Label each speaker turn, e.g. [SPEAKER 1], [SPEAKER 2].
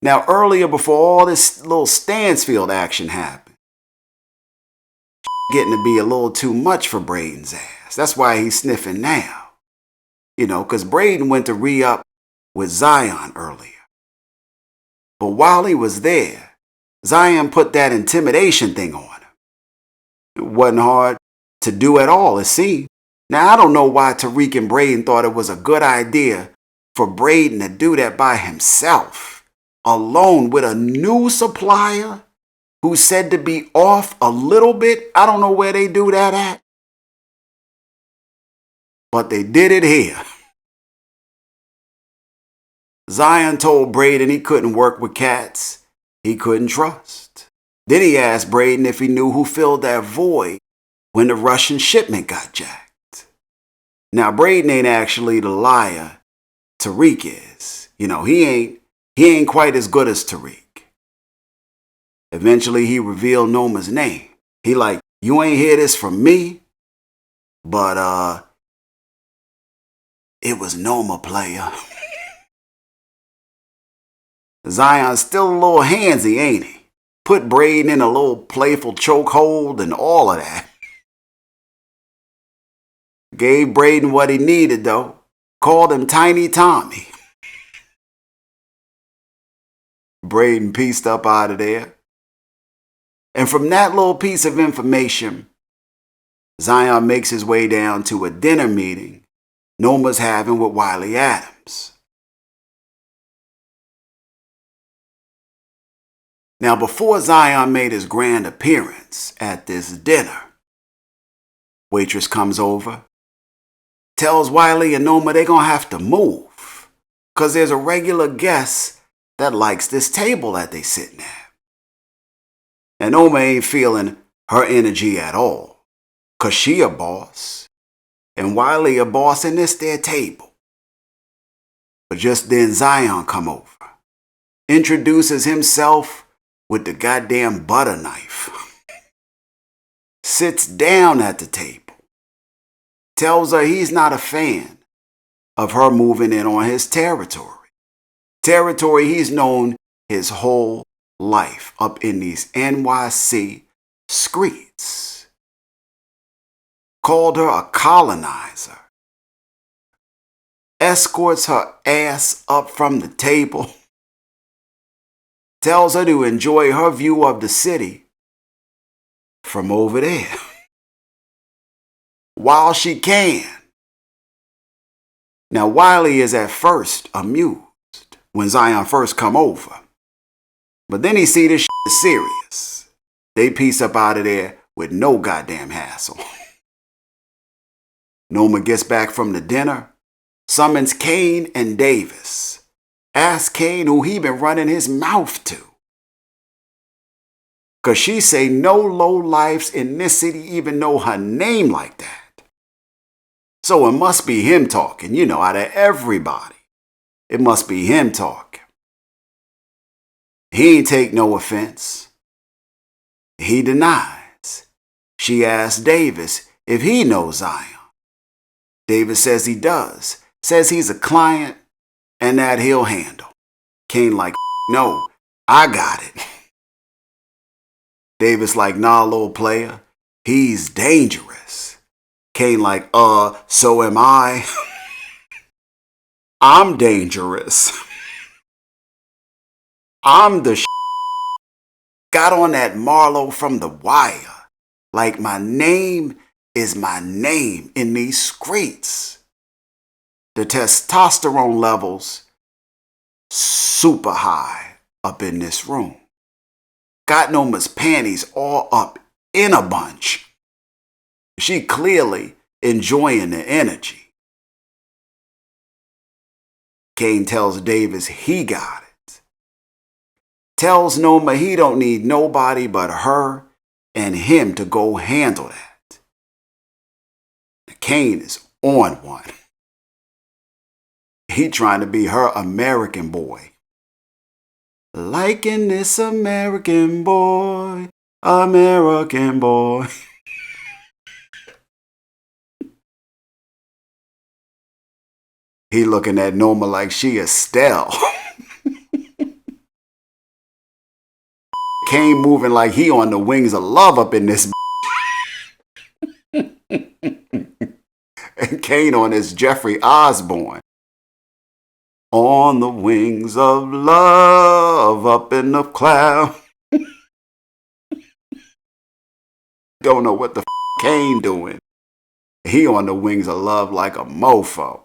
[SPEAKER 1] Now, earlier, before all this little Stansfield action happened, getting to be a little too much for Brayden's ass. That's why he's sniffing now. You know, because Brayden went to re-up with Zion earlier. But while he was there, Zion put that intimidation thing on him. It wasn't hard to do at all, it seemed. Now, I don't know why Tariq and Brayden thought it was a good idea for Brayden to do that by himself, alone with a new supplier who's said to be off a little bit. I don't know where they do that at. But they did it here. Zion told Brayden he couldn't work with cats he couldn't trust. Then he asked Brayden if he knew who filled that void when the Russian shipment got jacked. Now, Brayden ain't actually the liar Tariq is. You know, he ain't quite as good as Tariq. Eventually, he revealed Noma's name. He like, you ain't hear this from me, but, it was Noma, player. Zion's still a little handsy, ain't he? Put Brayden in a little playful chokehold and all of that. Gave Brayden what he needed, though. Called him Tiny Tommy. Brayden pieced up out of there. And from that little piece of information, Zion makes his way down to a dinner meeting Noma's having with Wiley Adams. Now, before Zion made his grand appearance at this dinner, waitress comes over, tells Wiley and Noma they're going to have to move because there's a regular guest that likes this table that they sitting at. And Noma ain't feeling her energy at all because she a boss and Wiley a boss in this their table. But just then Zion come over, introduces himself with the goddamn butter knife, sits down at the table, tells her he's not a fan of her moving in on his territory. Territory he's known his whole life up in these NYC streets. Called her a colonizer. Escorts her ass up from the table. Tells her to enjoy her view of the city from over there while she can. Now, Wiley is at first amused when Zion first come over. But then he see this shit is serious. They piece up out of there with no goddamn hassle. Noma gets back from the dinner, summons Kane and Davis. Ask Kane who he been running his mouth to. Cause she say no lowlifes in this city even know her name like that. So it must be him talking, you know, out of everybody. It must be him talking. He ain't take no offense. He denies. She asks Davis if he knows Zion. Davis says he does. Says he's a client and that he'll handle. Kane like, no, I got it. Davis like, nah, little player, he's dangerous. Kane like, so am I. I'm dangerous. I'm the got on that Marlowe from The Wire. Like my name is my name in these streets. The testosterone levels super high up in this room. Got Noma's panties all up in a bunch. She clearly enjoying the energy. Kane tells Davis he got it. Tells Noma he don't need nobody but her and him to go handle that. Kane is on one. He trying to be her American boy. Liking this American boy, American boy. He looking at Noma like she Estelle. Kane moving like he on the wings of love up in this. And Kane on his Jeffrey Osborne. On the wings of love up in the cloud. Don't know what the Kane doing. He on the wings of love like a mofo.